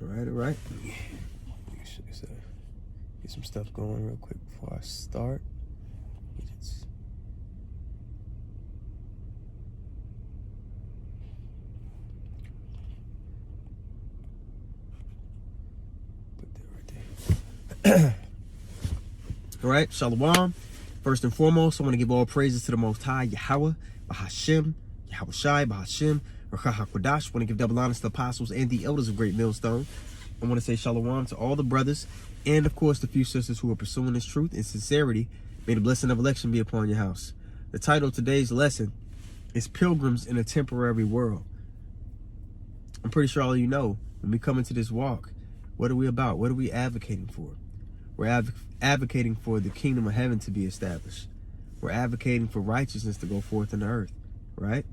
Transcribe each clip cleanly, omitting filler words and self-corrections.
All right. Get some stuff going real quick before I start. Put that right there. All right, Shalom. First and foremost, I want to give all praises to the Most High, Yahweh, Bahashem, Yahweh Shai, Bahashem, Rakah HaKodash. I want to give double honors to the apostles and the elders of Great Millstone. I want to say Shalom to all the brothers and, of course, the few sisters who are pursuing this truth in sincerity. May the blessing of election be upon your house. The title of today's lesson is Pilgrims in a Temporary World. I'm pretty sure all of you know, when we come into this walk, what are we about? What are we advocating for? We're advocating for the kingdom of heaven to be established. We're advocating for righteousness to go forth in the earth, right?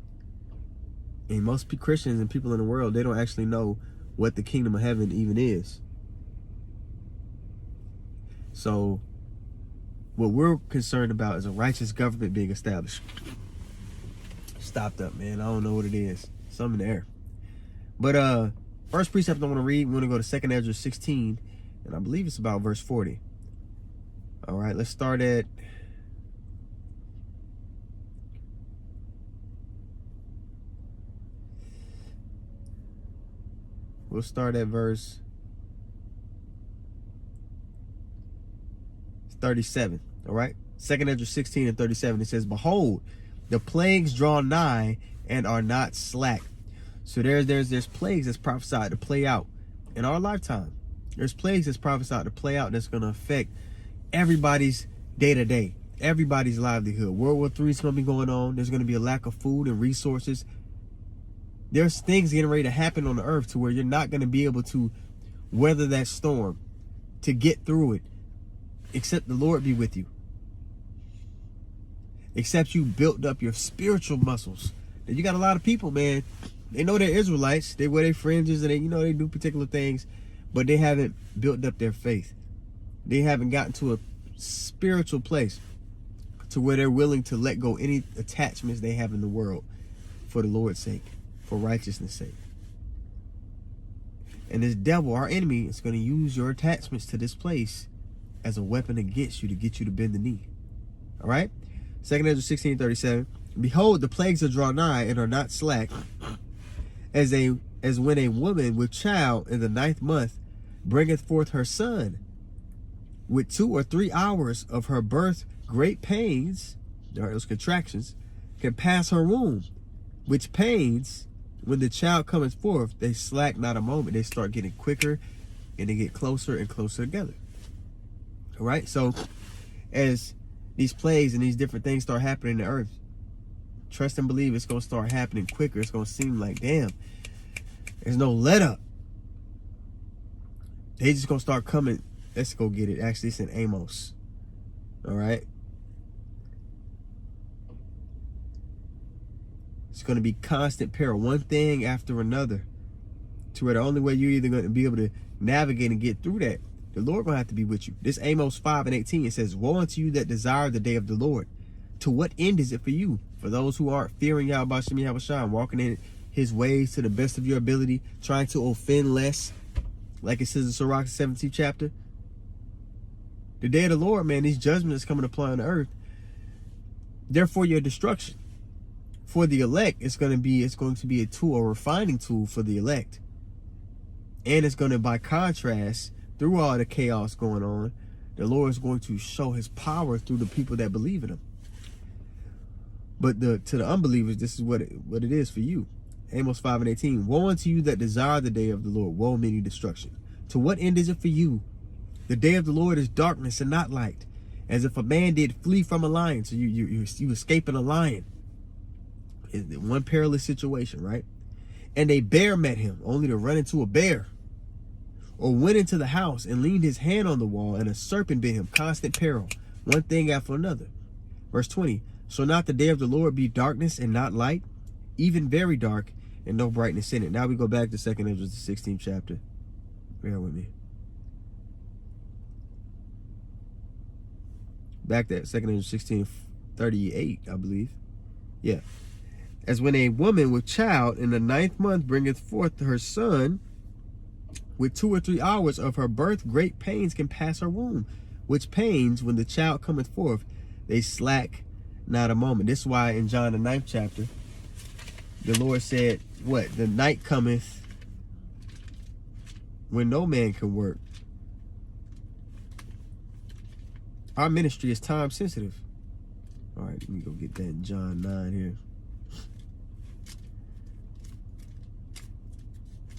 And most Christians and people in the world, they don't actually know what the kingdom of heaven even is. So what we're concerned about is a righteous government being established. Stopped up, man. I don't know what it is. Something in the air. But first precept I want to read, we want to go to 2nd Ezra 16, and I believe it's about verse 40. All right, let's start at verse 37. All right, 2nd Ezra 16 and 37. It says, "Behold, the plagues draw nigh and are not slack." So there's plagues that's prophesied to play out in our lifetime. There's plagues that's prophesied to play out that's going to affect everybody's day-to-day, everybody's livelihood. World War III is going to be going on. There's going to be a lack of food and resources. There's things getting ready to happen on the earth to where you're not going to be able to weather that storm, to get through it, except the Lord be with you. Except you built up your spiritual muscles. And you got a lot of people, man, they know they're Israelites. They wear their fringes and they do particular things, but they haven't built up their faith. They haven't gotten to a spiritual place to where they're willing to let go any attachments they have in the world for the Lord's sake, for righteousness' sake. And this devil, our enemy, is going to use your attachments to this place as a weapon against you to get you to bend the knee. All right? 2nd Ezra 16:37. "Behold, the plagues are drawn nigh and are not slack, as when a woman with child in the 9th month bringeth forth her son. With 2 or 3 hours of her birth, great pains," those contractions, "can pass her womb, which pains, when the child cometh forth, they slack not a moment." They start getting quicker and they get closer and closer together. All right? So as these plagues and these different things start happening in the earth, trust and believe it's going to start happening quicker. It's going to seem like, damn, there's no let up. They just going to start coming. Let's go get it. Actually, it's in Amos. All right. It's going to be constant peril, one thing after another, to where the only way you're either going to be able to navigate and get through that, the Lord going to have to be with you. This Amos 5:18, it says, "Woe unto you that desire the day of the Lord. To what end is it for you? For those who aren't fearing Yahweh Shem Yahweh Shai, walking in his ways to the best of your ability, trying to offend less," like it says in Sirach 17th chapter. The day of the Lord, man, these judgments coming to apply on the earth, they're for your destruction. For the elect, it's going to be a tool, a refining tool for the elect. And it's going to, by contrast, through all the chaos going on, the Lord is going to show his power through the people that believe in him. But to the unbelievers, this is what it is for you. Amos 5:18. "Woe unto you that desire the day of the Lord, woe meaning destruction. To what end is it for you? The day of the Lord is darkness and not light, as if a man did flee from a lion." So you escaping a lion. One perilous situation, right? "And a bear met him," only to run into a bear. "Or went into the house and leaned his hand on the wall, and a serpent bit him." Constant peril, one thing after another. Verse 20. "Shall not the day of the Lord be darkness and not light, even very dark, and no brightness in it?" Now we go back to 2nd Ezra, the 16th chapter. Bear with me. Back to 2nd Ezra 16:38, I believe. Yeah. "As when a woman with child in the 9th month bringeth forth her son, with 2 or 3 hours of her birth, great pains can pass her womb, which pains, when the child cometh forth, they slack not a moment. This is why in John the 9th chapter, the Lord said, what? The night cometh when no man can work. Our ministry is time sensitive. All right, let me go get that in John 9 here.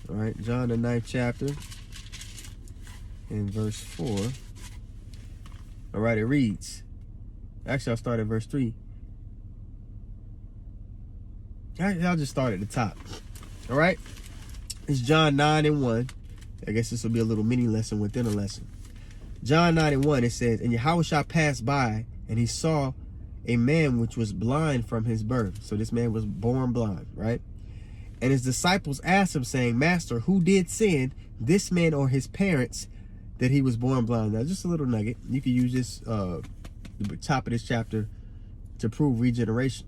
All right, John the 9th chapter in verse 4. All right, it reads. Actually, I'll start at verse 3. I'll just start at the top. All right, it's John 9:1. I guess this will be a little mini lesson within a lesson. John 9:1, it says, and Yahushua passed by, and he saw a man which was blind from his birth. So this man was born blind, right? And his disciples asked him, saying, Master, who did sin, this man or his parents, that he was born blind? Now, just a little nugget. You can use this, the top of this chapter, to prove regeneration.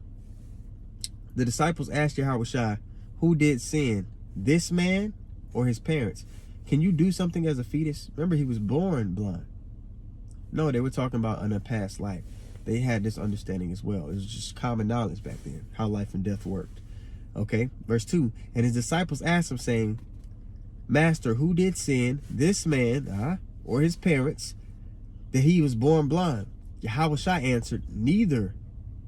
The disciples asked Yahushua, who did sin, this man or his parents? Can you do something as a fetus? Remember, he was born blind. No, they were talking about in a past life. They had this understanding as well. It was just common knowledge back then, how life and death worked. Okay, verse 2. And his disciples asked him, saying, Master, who did sin, this man or his parents, that he was born blind? Yahushua answered, neither.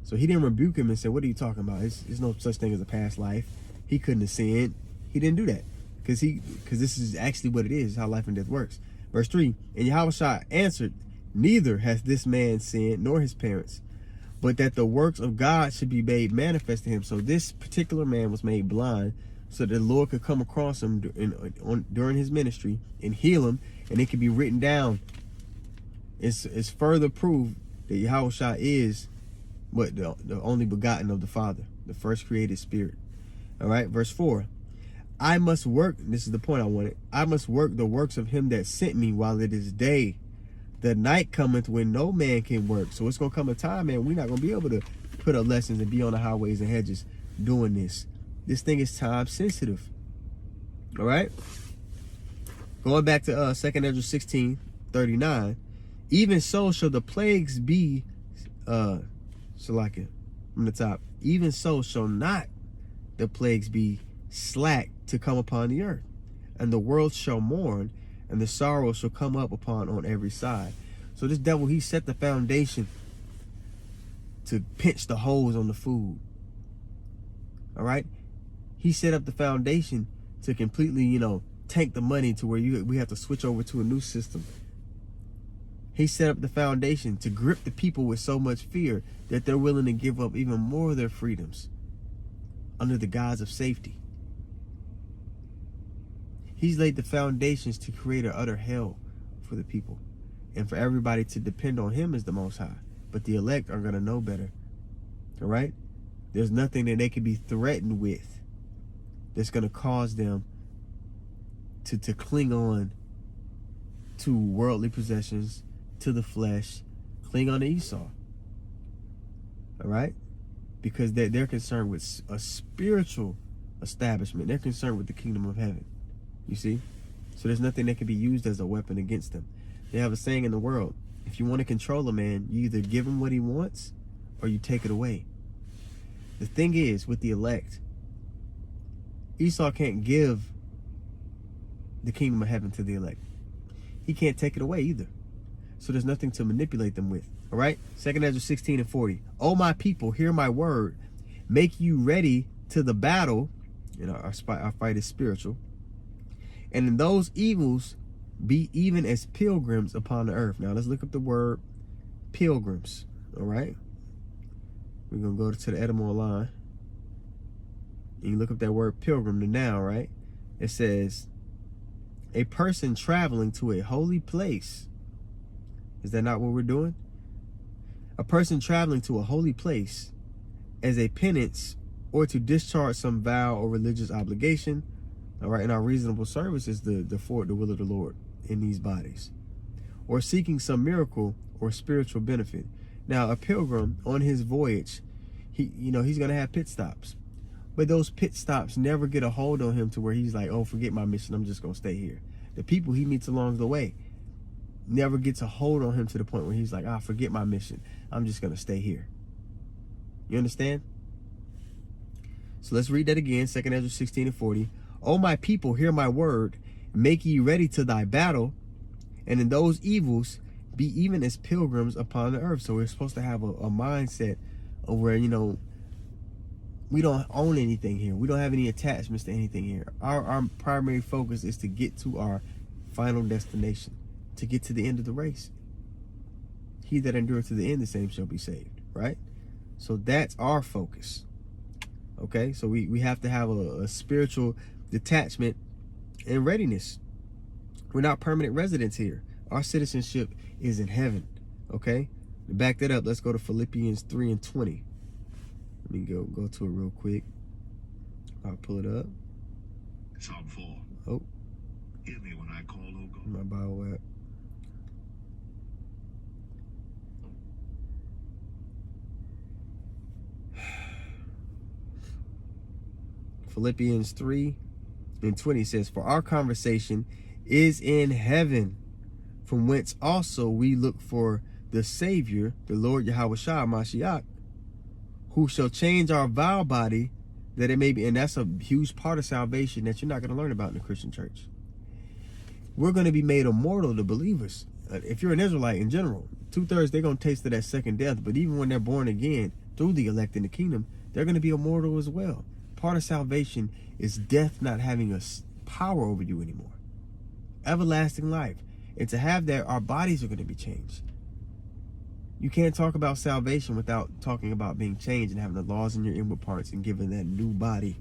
So he didn't rebuke him and say, what are you talking about? There's no such thing as a past life. He couldn't have sinned. He didn't do that. Because this is actually what it is, how life and death works. Verse 3, and Yahushua answered, neither hath this man sinned, nor his parents, but that the works of God should be made manifest to him. So this particular man was made blind so that the Lord could come across him during his ministry and heal him, and it could be written down. It's further proof that Yahushua is what the only begotten of the Father, the first created spirit. All right, verse 4. I must work, this is the point I wanted, I must work the works of him that sent me while it is day. The night cometh when no man can work. So it's going to come a time, man, we're not going to be able to put up lessons and be on the highways and hedges doing this. This thing is time sensitive. All right? Going back to 2 Ezra 16:39. Even so shall the plagues be, Shalaka, from the top. Even so shall not the plagues be slack to come upon the earth, and the world shall mourn, and the sorrow shall come up on every side. So this devil, he set the foundation to pinch the holes on the food. All right, he set up the foundation to completely, tank the money to where we have to switch over to a new system. He set up the foundation to grip the people with so much fear that they're willing to give up even more of their freedoms under the guise of safety. He's laid the foundations to create an utter hell for the people, and for everybody to depend on him as the Most High. But the elect are going to know better. All right? There's nothing that they can be threatened with that's going to cause them to cling on to worldly possessions, to the flesh, cling on to Esau. All right? Because they're concerned with a spiritual establishment. They're concerned with the kingdom of heaven. You see? So there's nothing that can be used as a weapon against them. They have a saying in the world, if you want to control a man, you either give him what he wants or you take it away. The thing is, with the elect, Esau can't give the kingdom of heaven to the elect. He can't take it away either. So there's nothing to manipulate them with. All right? 2 Ezra 16:40. O my people, hear my word. Make you ready to the battle. Our fight is spiritual. And in those evils, be even as pilgrims upon the earth. Now, let's look up the word pilgrims. All right? We're going to go to the etymology line. And you look up that word pilgrim, the noun, right? It says, a person traveling to a holy place. Is that not what we're doing? A person traveling to a holy place as a penance or to discharge some vow or religious obligation. All right, and our reasonable service is the will of the Lord in these bodies, or seeking some miracle or spiritual benefit. Now, a pilgrim on his voyage, he's going to have pit stops, but those pit stops never get a hold on him to where he's like, oh, forget my mission, I'm just going to stay here. the people he meets along the way never gets a hold on him to the point where he's like, forget my mission. I'm just going to stay here. You understand? So let's read that again. 2 Ezra 16:40. O my people, hear my word. Make ye ready to thy battle. And in those evils, be even as pilgrims upon the earth. So we're supposed to have a mindset of where, we don't own anything here. We don't have any attachments to anything here. Our primary focus is to get to our final destination, to get to the end of the race. He that endureth to the end, the same shall be saved, right? So that's our focus. Okay, so we have to have a spiritual detachment and readiness. We're not permanent residents here. Our citizenship is in heaven. Okay, to back that up, let's go to Philippians 3:20. Let me go to it real quick. I'll pull it up. Psalm 4. Oh, Hear me when I call, O God. my Bible app. Philippians 3:20 says, for our conversation is in heaven, from whence also we look for the Savior, the Lord Yahushua Mashiach, who shall change our vile body, that it may be, and that's a huge part of salvation that you're not going to learn about in the Christian church. We're going to be made immortal, the believers. If you're an Israelite in general, 2/3, they're going to taste of that second death. But even when they're born again through the elect in the kingdom, they're going to be immortal as well. Part of salvation is death not having a power over you anymore. Everlasting life. And to have that, our bodies are going to be changed. You can't talk about salvation without talking about being changed and having the laws in your inward parts and giving that new body.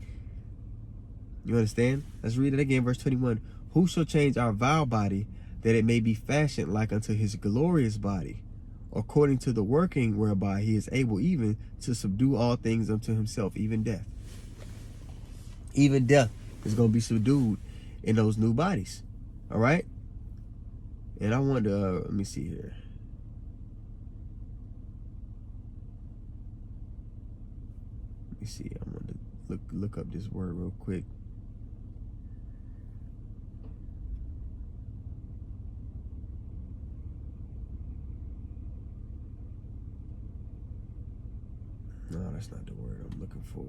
You understand? Let's read it again, verse 21. Who shall change our vile body, that it may be fashioned like unto his glorious body, according to the working whereby he is able even to subdue all things unto himself, even death. Even death is going to be subdued in those new bodies. All right? And I want to, let me see here. Let me see. I want to look up this word real quick. No, that's not the word I'm looking for.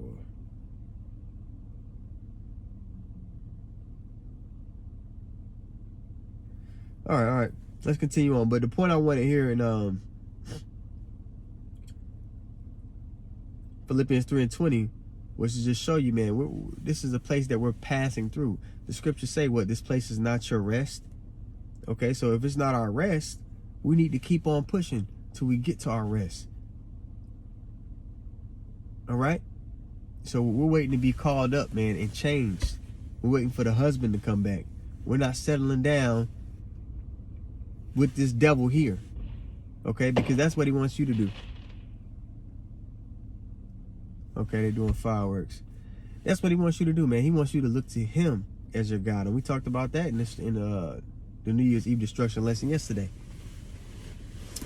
All right. Let's continue on. But the point I want to hear in Philippians 3:20 was to just show you, man, this is a place that we're passing through. The scriptures say what? This place is not your rest. Okay, so if it's not our rest, we need to keep on pushing till we get to our rest. All right? So we're waiting to be called up, man, and changed. We're waiting for the husband to come back. We're not settling down with this devil here, okay? Because that's what he wants you to do. Okay, they're doing fireworks. That's what he wants you to do, man. He wants you to look to him as your God. And we talked about that in the New Year's Eve destruction lesson yesterday.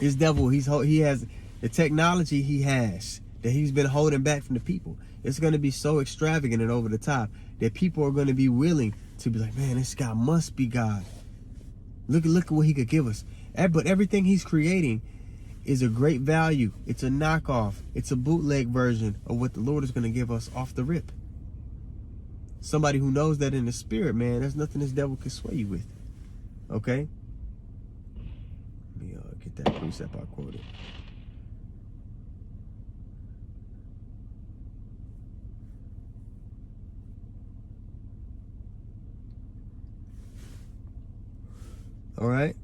This devil, he has the technology he has that he's been holding back from the people. It's going to be so extravagant and over the top that people are going to be willing to be like, man, this guy must be God. Look at what he could give us. But everything he's creating is a great value. It's a knockoff. It's a bootleg version of what the Lord is going to give us off the rip. Somebody who knows that in the spirit, man, there's nothing this devil can sway you with. Okay? Let me get that precept I quoted. All right,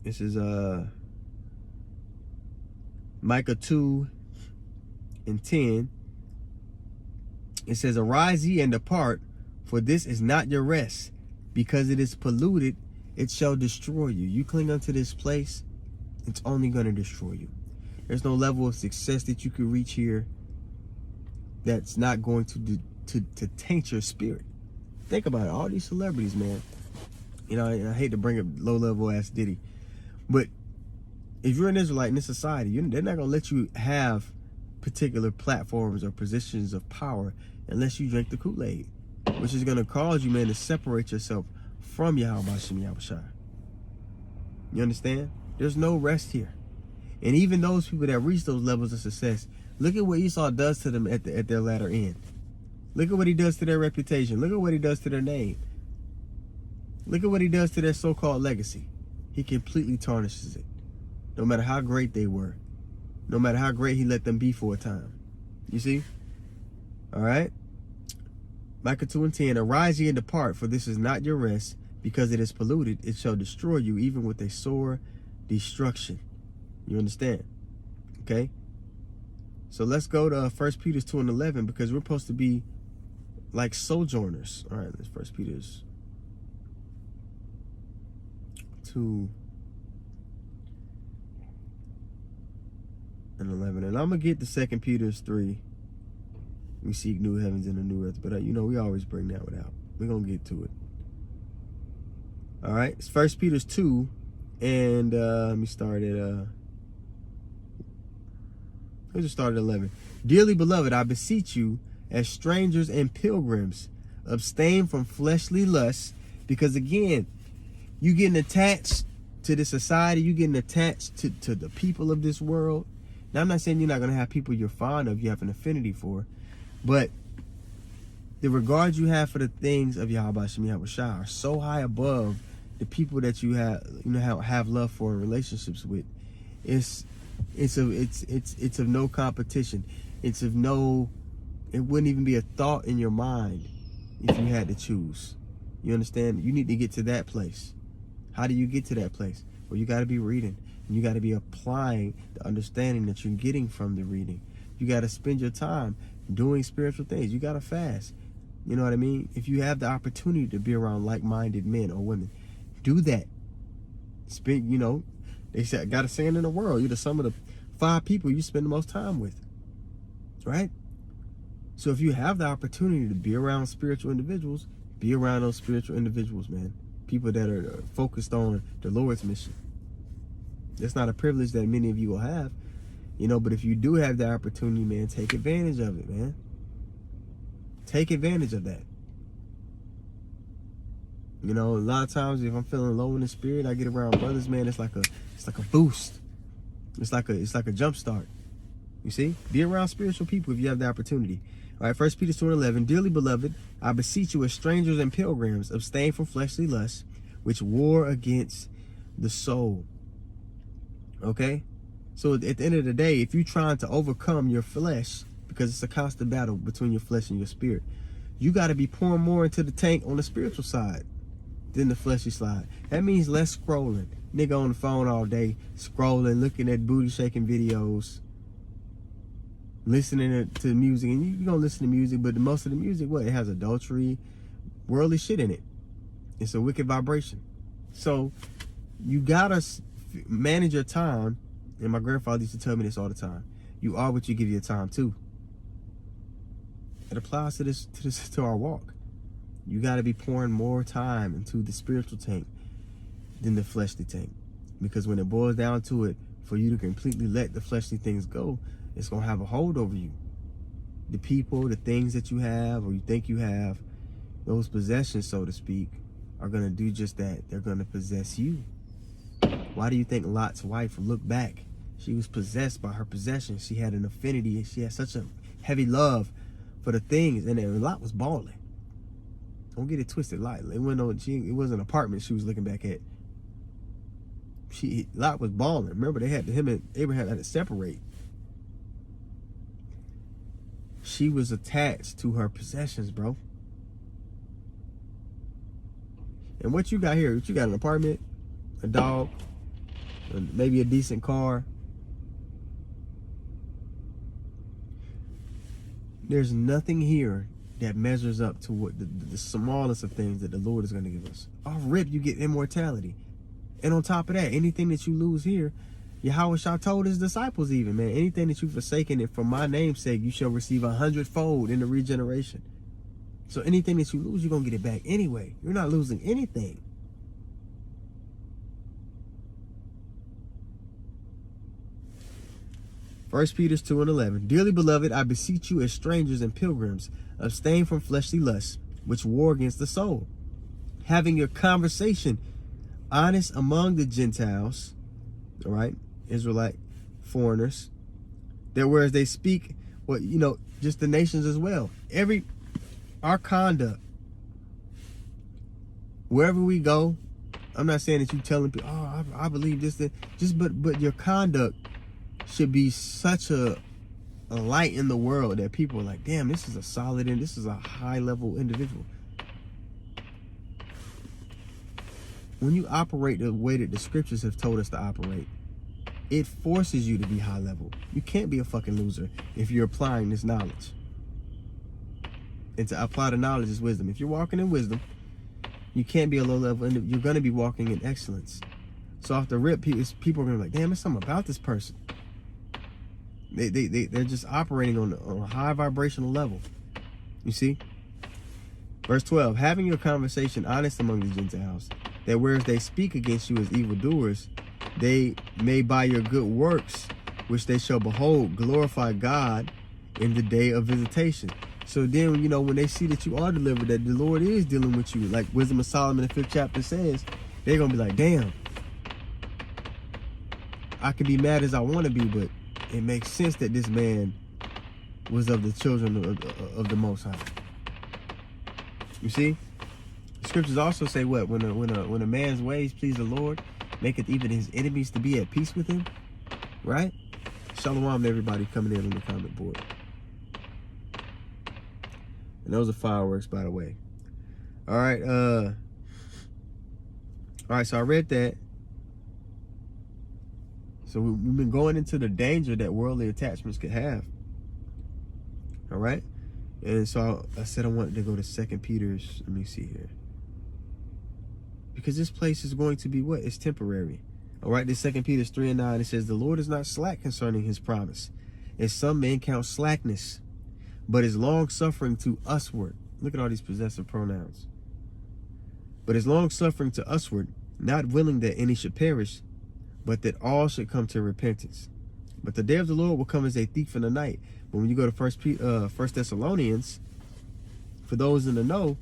this is Micah 2:10. It says, arise ye and depart, for this is not your rest. Because it is polluted, it shall destroy you. You cling unto this place, it's only going to destroy you. There's no level of success that you could reach here that's not going to taint your spirit. Think about it. All these celebrities, man. You know, I hate to bring up low-level ass Diddy, but if you're an Israelite in this society, they're not going to let you have particular platforms or positions of power unless you drink the Kool-Aid, which is going to cause you, man, to separate yourself from Yahweh Shem Yahushua. You understand? There's no rest here. And even those people that reach those levels of success, look at what Esau does to them at their latter end. Look at what he does to their reputation. Look at what he does to their name. Look at what he does to their so-called legacy. He completely tarnishes it. No matter how great they were. No matter how great he let them be for a time. You see? All right? Micah 2:10, arise ye and depart, for this is not your rest, because it is polluted. It shall destroy you, even with a sore destruction. You understand? Okay? So let's go to 1 Peter 2:11, because we're supposed to be like sojourners. All right, let's 1 Peter 2:11. And I'm going to get to 2 Peter 3. We seek new heavens and a new earth. But, you know, we always bring that one out. We're going to get to it. All right. It's 1 Peter 2. And let me start at... let's just start at 11. Dearly beloved, I beseech you, as strangers and pilgrims, abstain from fleshly lusts. Because, again, you getting attached to the society. You getting attached to the people of this world. Now, I'm not saying you're not going to have people you're fond of, you have an affinity for. But the regard you have for the things of Yahweh Shem Yahushua are so high above the people that you have love for and relationships with. It's of no competition. It wouldn't even be a thought in your mind if you had to choose. You understand? You need to get to that place. How do you get to that place? Well, you got to be reading. And you got to be applying the understanding that you're getting from the reading. You got to spend your time doing spiritual things. You got to fast. You know what I mean? If you have the opportunity to be around like-minded men or women, do that. They said, got a saying in the world, you're the sum of the 5 people you spend the most time with. Right? So if you have the opportunity to be around spiritual individuals, be around those spiritual individuals, man. People that are focused on the Lord's mission. That's not a privilege that many of you will have. But if you do have the opportunity, man, take advantage of it, man. Take advantage of that. A lot of times if I'm feeling low in the spirit, I get around brothers, man, it's like a boost. It's like a jump start. You see? Be around spiritual people if you have the opportunity. All right, 1 Peter 2:11, dearly beloved, I beseech you as strangers and pilgrims, abstain from fleshly lusts, which war against the soul. Okay? So at the end of the day, if you're trying to overcome your flesh, because it's a constant battle between your flesh and your spirit, you got to be pouring more into the tank on the spiritual side than the fleshy side. That means less scrolling. Nigga on the phone all day, scrolling, looking at booty shaking videos, listening to music. And you're going to listen to music, but most of the music, it has adultery, worldly shit in it. It's a wicked vibration. So you got to manage your time. And my grandfather used to tell me this all the time. You are what you give your time to. It applies to our walk. You got to be pouring more time into the spiritual tank than the fleshly tank. Because when it boils down to it, for you to completely let the fleshly things go, it's going to have a hold over you. The people, the things that you have or you think you have, those possessions, so to speak, are going to do just that. They're going to possess you. Why do you think Lot's wife looked back? She was possessed by her possessions. She had an affinity. She had such a heavy love for the things. And then Lot was balling. Don't get it twisted. Lot, it wasn't an apartment she was looking back at. Lot was balling. Remember, him and Abraham had to separate. She was attached to her possessions, bro. And what you got here? You got an apartment, a dog, maybe a decent car. There's nothing here that measures up to what the smallest of things that the Lord is going to give us. Off rip, you get immortality. And on top of that, anything that you lose here, Yahweh Shah told his disciples even, man, anything that you've forsaken it for my name's sake, you shall receive 100-fold in the regeneration. So anything that you lose, you're going to get it back anyway. You're not losing anything. First Peter 2:11. Dearly beloved, I beseech you as strangers and pilgrims, abstain from fleshly lusts, which war against the soul. having your conversation honest among the Gentiles, all right, Israelite foreigners, that whereas they speak, well, you know, just the nations as well. Our conduct, wherever we go, I'm not saying that you telling people, oh, I believe this, that, but your conduct should be such a light in the world that people are like, damn, this is a solid and this is a high level individual. When you operate the way that the scriptures have told us to operate, it forces you to be high level. You can't be a fucking loser if you're applying this knowledge. And to apply the knowledge is wisdom. If you're walking in wisdom, you can't be a low level individual. You're going to be walking in excellence. So off the rip, people are going to be like, damn, there's something about this person. They're just operating on a high vibrational level. You see? Verse 12, having your conversation honest among the Gentiles, that whereas they speak against you as evildoers, they may by your good works, which they shall behold, glorify God in the day of visitation. So then, you know, when they see that you are delivered, that the Lord is dealing with you, like Wisdom of Solomon, the 5th chapter says, they're going to be like, damn, I can be mad as I want to be, but it makes sense that this man was of the children of the Most High. You see? The scriptures also say what? When a man's ways please the Lord, maketh even his enemies to be at peace with him. Right? Shalom to everybody coming in on the comment board. And those are fireworks, by the way. All right, so I read that. So we've been going into the danger that worldly attachments could have. All right? And so I said I wanted to go to 2 Peter's, let me see here. Because this place is going to be what? It's temporary. All right, this 2 Peter 3:9, it says, the Lord is not slack concerning his promise, as some men count slackness, but is long-suffering to usward. Look at all these possessive pronouns. But is long-suffering to usward, not willing that any should perish, but that all should come to repentance. But the day of the Lord will come as a thief in the night. But when you go to 1 Thessalonians, for those in the know,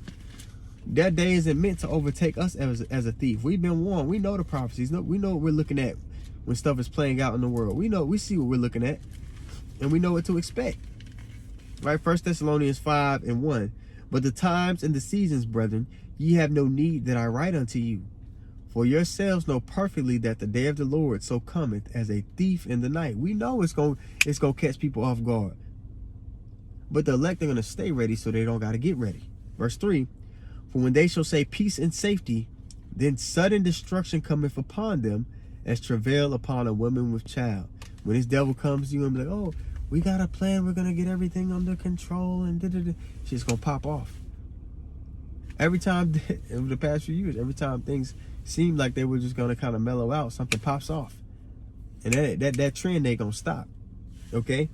that day isn't meant to overtake us as a thief. We've been warned. We know the prophecies. We know what we're looking at when stuff is playing out in the world. We see what we're looking at, and we know what to expect. Right? 1 Thessalonians 5:1. But the times and the seasons, brethren, ye have no need that I write unto you. For yourselves know perfectly that the day of the Lord so cometh as a thief in the night. We know it's gonna catch people off guard. But the elect are gonna stay ready so they don't gotta get ready. Verse 3, for when they shall say peace and safety, then sudden destruction cometh upon them as travail upon a woman with child. When this devil comes to you and be like, oh, we got a plan, we're gonna get everything under control, and shit's gonna pop off. Every time, over the past few years, every time things seemed like they were just gonna kind of mellow out, something pops off. And that trend ain't gonna stop. Okay?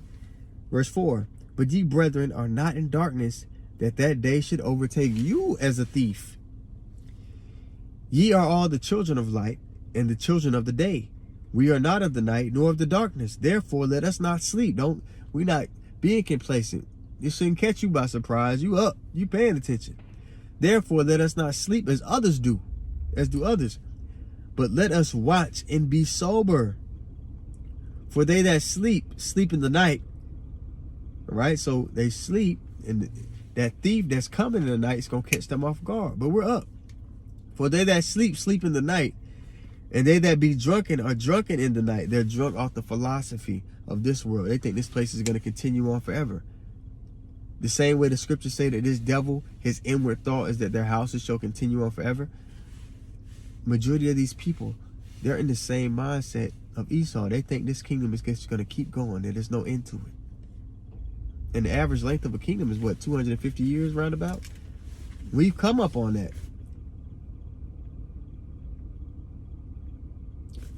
Verse 4, but ye brethren are not in darkness, that day should overtake you as a thief. Ye are all the children of light, and the children of the day. We are not of the night, nor of the darkness. Therefore, let us not sleep. We're not being complacent. It shouldn't catch you by surprise. You up. You paying attention. Therefore, let us not sleep as others do, as do others. But let us watch and be sober. For they that sleep in the night. All right? So they sleep, and that thief that's coming in the night is going to catch them off guard. But we're up. For they that sleep in the night. And they that be drunken are drunken in the night. They're drunk off the philosophy of this world. They think this place is going to continue on forever. The same way the scriptures say that this devil, his inward thought is that their houses shall continue on forever. Majority of these people, they're in the same mindset of Esau. They think this kingdom is just going to keep going, that there's no end to it. And the average length of a kingdom is what, 250 years roundabout? We've come up on that.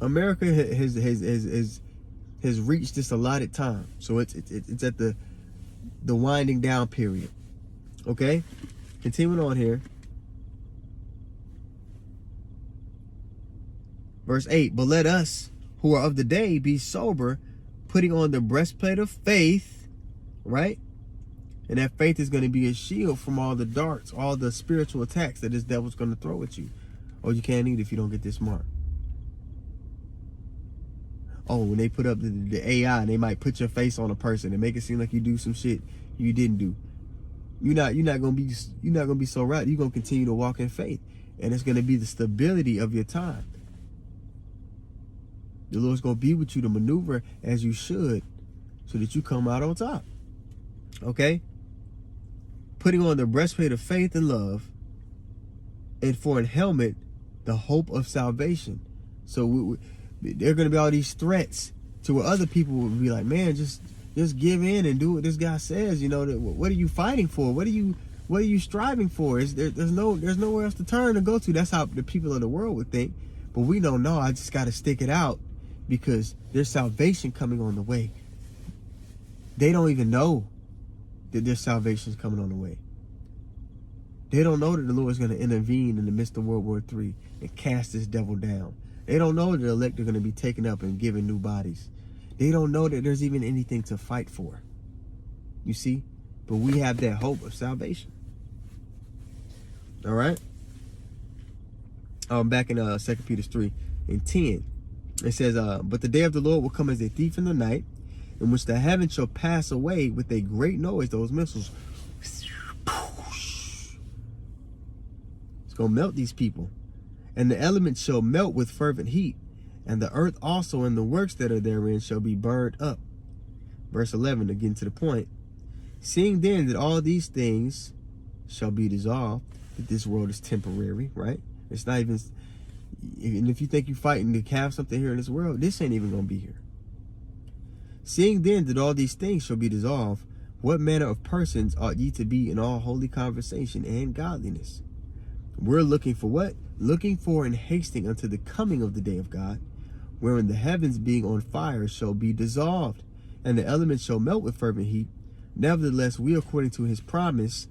America has reached this allotted time, so it's at the winding down period. Okay, continuing on here. Verse 8, but let us who are of the day be sober, putting on the breastplate of faith, right? And that faith is going to be a shield from all the darts, all the spiritual attacks that this devil's going to throw at you. Oh, you can't eat if you don't get this mark. Oh, when they put up the AI, they might put your face on a person and make it seem like you do some shit you didn't do. You're not gonna be so right. You're gonna continue to walk in faith, and it's gonna be the stability of your time. The Lord's gonna be with you to maneuver as you should, so that you come out on top. Okay. Putting on the breastplate of faith and love, and for a helmet, the hope of salvation. So there are going to be all these threats to where other people will be like, man, just give in and do what this guy says. You know, what are you fighting for? What are you striving for? There's nowhere else to turn to go to. That's how the people of the world would think. But we don't know. I just got to stick it out because there's salvation coming on the way. They don't even know that there's salvation coming on the way. They don't know that the Lord is going to intervene in the midst of World War III and cast this devil down. They don't know that the elect are going to be taken up and given new bodies. They don't know that there's even anything to fight for. You see? But we have that hope of salvation. All right? Back in 2 Peter 3:10, it says, but the day of the Lord will come as a thief in the night, in which the heavens shall pass away with a great noise, those missiles. It's going to melt these people. And the elements shall melt with fervent heat, and the earth also and the works that are therein shall be burned up. Verse 11, again to the point. Seeing then that all these things shall be dissolved, that this world is temporary, right? It's not even, and if you think you're fighting to have something here in this world, this ain't even going to be here. Seeing then that all these things shall be dissolved, what manner of persons ought ye to be in all holy conversation and godliness? We're looking for what? Looking for and hasting unto the coming of the day of God, wherein the heavens being on fire shall be dissolved, and the elements shall melt with fervent heat. Nevertheless, we, according to his promise,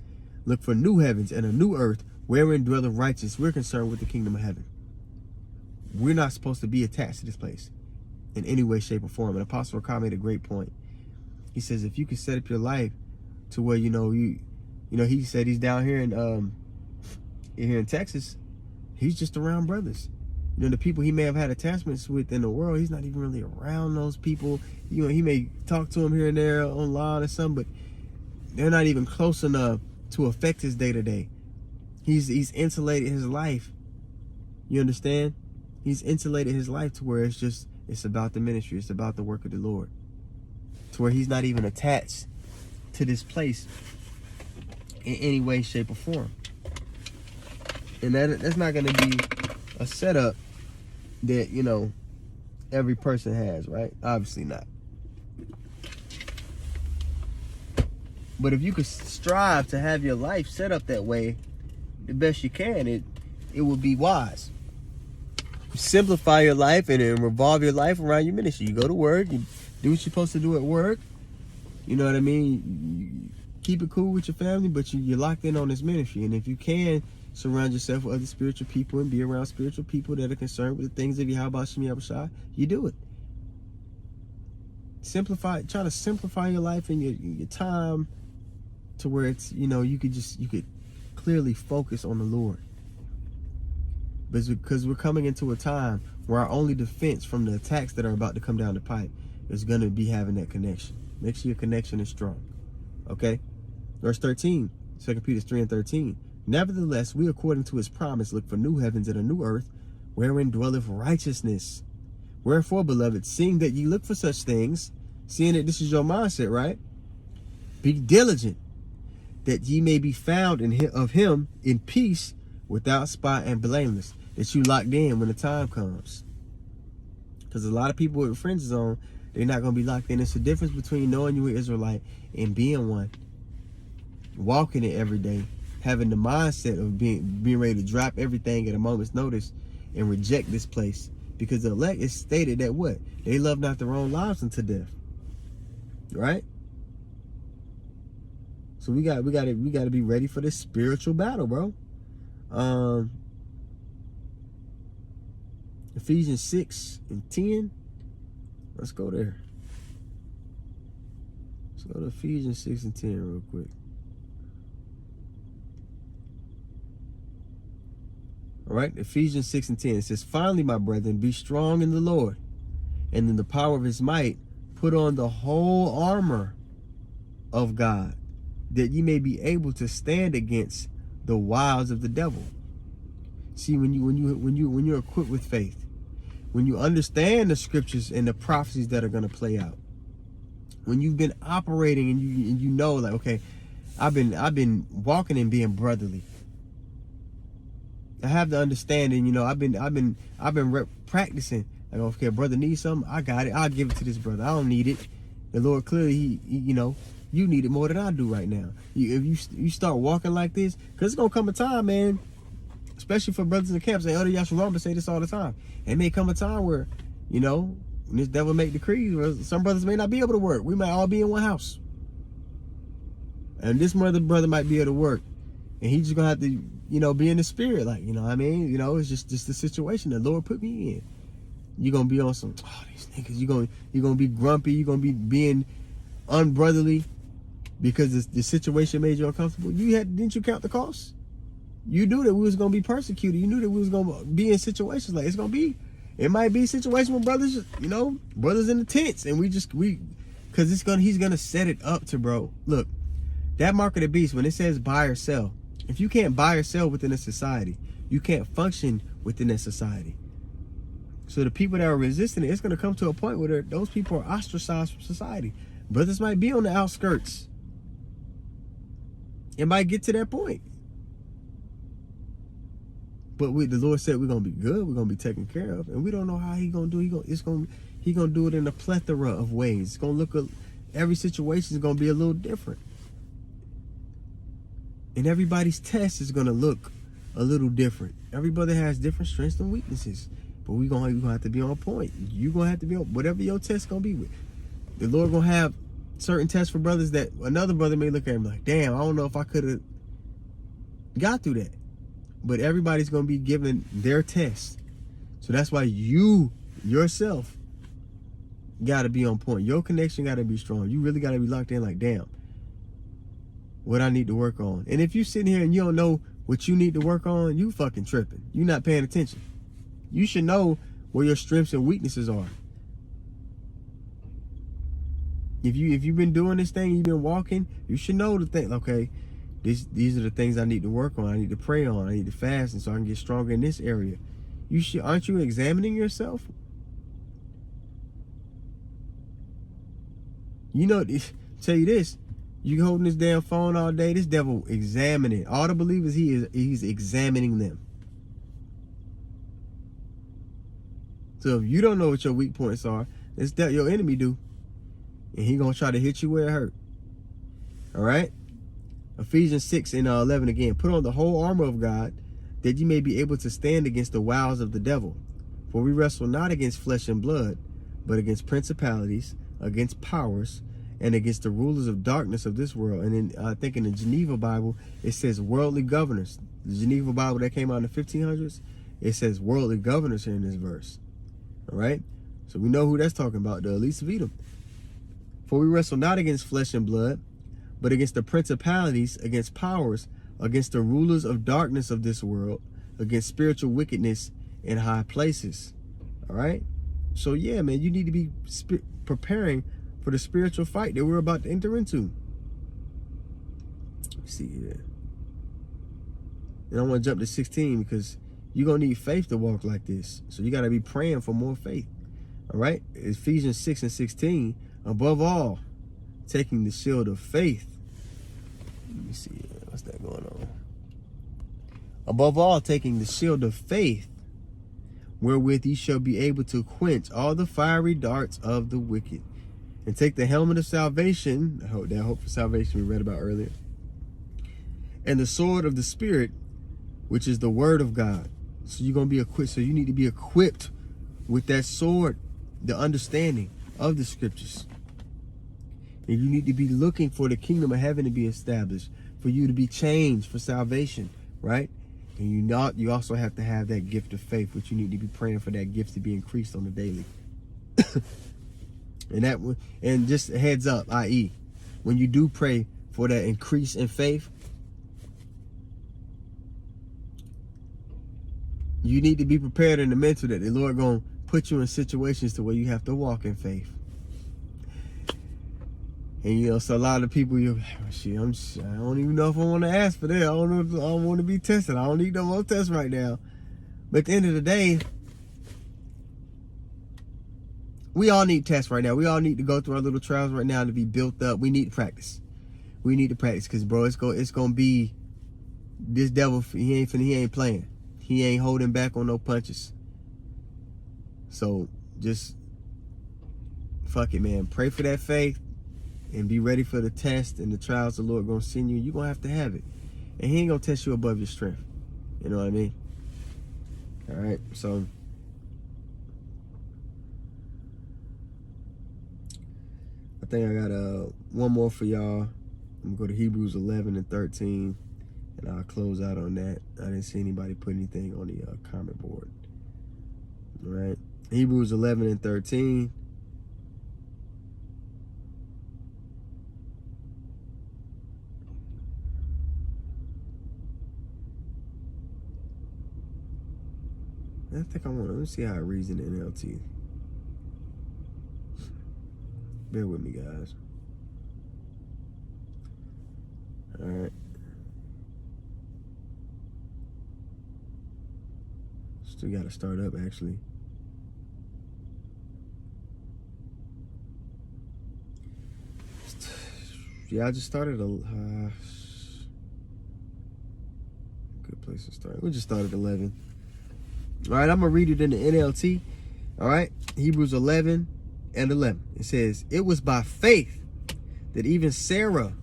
look for new heavens and a new earth, wherein dwelleth righteousness. We're concerned with the kingdom of heaven. We're not supposed to be attached to this place in any way, shape, or form. And Apostle Rakah made a great point. He says, if you could set up your life to where, he said he's down here in Texas, he's just around brothers. The people he may have had attachments with in the world, he's not even really around those people. He may talk to them here and there online or something, but they're not even close enough to affect his day-to-day. He's insulated his life. You understand? He's insulated his life to where it's about the ministry. It's about the work of the Lord. To where he's not even attached to this place in any way, shape, or form. And that's not going to be a setup that, every person has, right? Obviously not. But if you could strive to have your life set up that way the best you can, it will be wise. Simplify your life and revolve your life around your ministry. You go to work, you do what you're supposed to do at work. You know what I mean? You keep it cool with your family, but you're locked in on this ministry. And if you can, surround yourself with other spiritual people and be around spiritual people that are concerned with the things of Yahweh Shemi Abishai, you do it. Try to simplify your life and your time to where it's, you could clearly focus on the Lord. Because we're coming into a time where our only defense from the attacks that are about to come down the pipe is going to be having that connection. Make sure your connection is strong. Okay? Verse 13, 2 Peter 3:13. Nevertheless, we, according to his promise, look for new heavens and a new earth, wherein dwelleth righteousness. Wherefore, beloved, seeing that ye look for such things, seeing that this is your mindset, right? Be diligent, that ye may be found of him in peace, without spot and blameless, that you locked in when the time comes. Because a lot of people with fringes on, they're not going to be locked in. It's the difference between knowing you were Israelite and being one. Walking it every day. Having the mindset of being ready to drop everything at a moment's notice and reject this place. Because the elect is stated that what? They love not their own lives unto death. Right? So we got to be ready for this spiritual battle, bro. Ephesians 6:10. Let's go there. Let's go to Ephesians 6:10 real quick. All right, Ephesians 6:10. It says, finally, my brethren, be strong in the Lord and in the power of his might. Put on the whole armor of God, that ye may be able to stand against the wiles of the devil. See, when you're equipped with faith, when you understand the scriptures and the prophecies that are going to play out, when you've been operating and you know, like, okay, I've been walking and being brotherly. I have the understanding, you know, I've been practicing. Like, okay, brother needs something, I got it. I'll give it to this brother. I don't need it. The Lord clearly, he you know, you need it more than I do right now. If you start walking like this, because it's gonna come a time, man, especially for brothers in the camp. Say, Elder Yasharamba say this all the time. It may come a time where, you know, when this devil make decrees, where some brothers may not be able to work. We might all be in one house, and this brother might be able to work, and he's just gonna have to, you know, be in the spirit, like, you know what I mean? You know, it's just the situation the Lord put me in. You're gonna be on some, oh, these niggas, you're gonna be grumpy, you're gonna be being unbrotherly because the situation made you uncomfortable. Didn't you count the cost? You knew that we was gonna be persecuted. You knew that we was gonna be in situations like it might be a situation with brothers, you know, brothers in the tents, and because he's gonna set it up to, bro. Look, that mark of the beast, when it says buy or sell, if you can't buy or sell within a society, you can't function within that society. So the people that are resisting it, it's going to come to a point where those people are ostracized from society. Brothers might be on the outskirts. It might get to that point. But the Lord said we're going to be good. We're going to be taken care of. And we don't know how he's going to do it. He's going to do it in a plethora of ways. It's going to look, every situation is going to be a little different. And everybody's test is going to look a little different. Everybody has different strengths and weaknesses. But you're going to have to be on point. You're going to have to be on whatever your test going to be with. The Lord going to have certain tests for brothers that another brother may look at him like, damn, I don't know if I could have got through that. But everybody's going to be given their test. So that's why you, yourself, got to be on point. Your connection got to be strong. You really got to be locked in like, damn, what I need to work on. And if you're sitting here and you don't know what you need to work on, you fucking tripping. You're not paying attention. You should know where your strengths and weaknesses are. If you've been doing this thing, you've been walking, you should know the thing. Okay, these are the things I need to work on. I need to pray on. I need to fast, and so I can get stronger in this area. Aren't you examining yourself? You know, tell you this. You holding this damn phone all day. This devil examining all the believers. He's examining them. So if you don't know what your weak points are, it's that your enemy do. And he gonna try to hit you where it hurt. All right? Ephesians 6:11 again. Put on the whole armor of God, that you may be able to stand against the wiles of the devil. For we wrestle not against flesh and blood, but against principalities, against powers, and against the rulers of darkness of this world. And I think in the Geneva Bible, it says worldly governors. The Geneva Bible that came out in the 1500s, it says worldly governors here in this verse. All right? So we know who that's talking about, the Elise of Edom. For we wrestle not against flesh and blood, but against the principalities, against powers, against the rulers of darkness of this world, against spiritual wickedness in high places. All right? So yeah, man, you need to be preparing for the spiritual fight that we're about to enter into. Let's see here. And I want to jump to 16 because you're going to need faith to walk like this. So you got to be praying for more faith. All right? Ephesians 6:16. Above all, taking the shield of faith. Let me see. What's that going on? Above all, taking the shield of faith, wherewith ye shall be able to quench all the fiery darts of the wicked. And take the helmet of salvation, that hope for salvation we read about earlier, and the sword of the Spirit, which is the word of God. So you're going to be equipped. So you need to be equipped with that sword, the understanding of the scriptures. And you need to be looking for the kingdom of heaven to be established, for you to be changed for salvation, right? And you also have to have that gift of faith, which you need to be praying for that gift to be increased on the daily. And just a heads up, i.e., when you do pray for that increase in faith, You need to be prepared in the mental that the Lord gonna put you in situations to where you have to walk in faith. And you know, so a lot of people, you're like, oh, shit, I don't even know if I want to ask for that. I don't want to be tested. I don't need no more tests right now. But at the end of the day, we all need tests right now. We all need to go through our little trials right now to be built up. We need to practice. We need to practice, because bro, it's gonna be this devil. He ain't playing. He ain't holding back on no punches. So just fuck it, man. Pray for that faith and be ready for the test and the trials the Lord gonna send you. You're gonna have it. And he ain't gonna test you above your strength. You know what I mean? All right, so I think I got one more for y'all. I'm gonna go to Hebrews 11 and 13, and I'll close out on that. I didn't see anybody put anything on the comment board. All right, Hebrews 11 and 13. I think let me see how it reads in the NLT. Bear with me, guys. All right. Still got to start up, actually. Yeah, I just started a good place to start. We just started 11. All right, I'm going to read it in the NLT. All right, Hebrews 11 and 11. It says, it was by faith that even Sarah,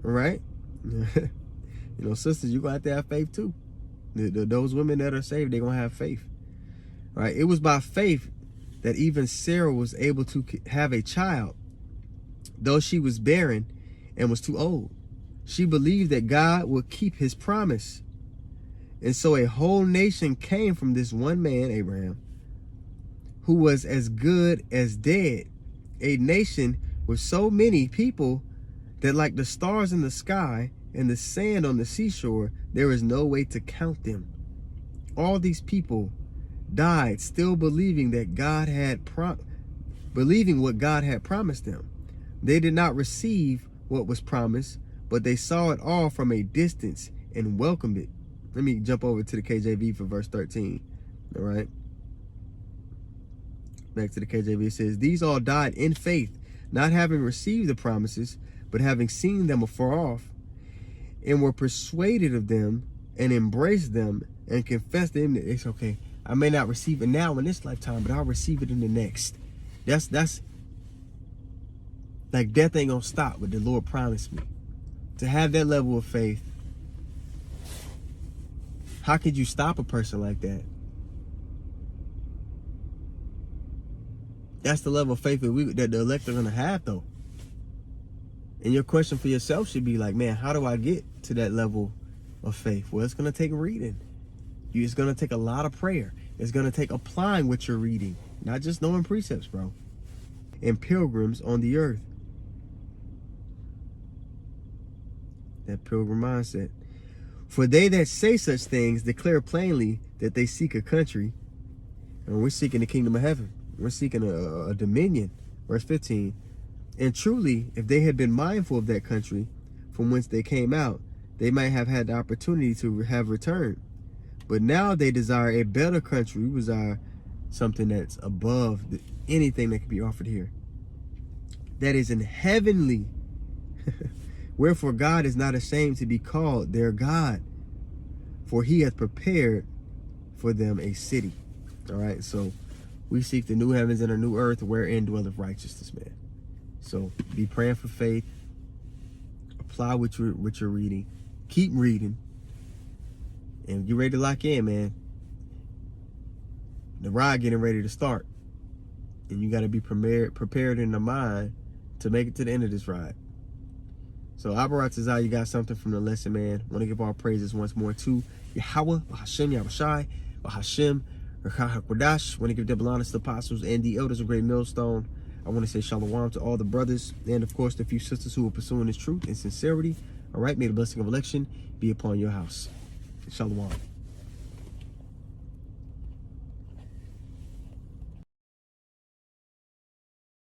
all right? You know, sisters, you're going to have faith too. Those women that are saved, they're going to have faith. All right, it was by faith that even Sarah was able to have a child, though she was barren and was too old. She believed that God would keep his promise. And so a whole nation came from this one man, Abraham, who was as good as dead. A nation with so many people that, like the stars in the sky and the sand on the seashore, there is no way to count them. All these people died still believing that God had believing what God had promised them. They did not receive what was promised, but they saw it all from a distance and welcomed it. Let me jump over to the KJV for verse 13. All right. Back to the KJV. It says, these all died in faith, not having received the promises, but having seen them afar off, and were persuaded of them, and embraced them, and confessed them that it's okay. I may not receive it now in this lifetime, but I'll receive it in the next. That's like death ain't gonna stop what the Lord promised me. To have that level of faith, how could you stop a person like that? That's the level of faith that the elect are gonna have, though. And your question for yourself should be like, man, how do I get to that level of faith? Well, it's gonna take reading. It's gonna take a lot of prayer. It's gonna take applying what you're reading, not just knowing precepts, bro. And pilgrims on the earth. That pilgrim mindset. For they that say such things declare plainly that they seek a country, and we're seeking the kingdom of heaven. We're seeking a dominion. Verse 15. And truly, if they had been mindful of that country from whence they came out, they might have had the opportunity to have returned. But now they desire a better country. We desire something that's above anything that can be offered here. That is in heavenly. Wherefore God is not ashamed to be called their God, for he hath prepared for them a city. All right, so we seek the new heavens and a new earth wherein dwelleth righteousness, man. So be praying for faith. Apply what you're reading. Keep reading. And get ready to lock in, man. The ride getting ready to start. And you got to be prepared in the mind to make it to the end of this ride. So, Abarat, you got something from the lesson, man. Want to give all praises once more to Yahweh, Hashem, Yahushai, Hashem, HaKodash. Want to give double honors to the apostles and the elders of Great Millstone. I want to say shalom to all the brothers and, of course, the few sisters who are pursuing this truth and sincerity. All right, may the blessing of election be upon your house. Shalom.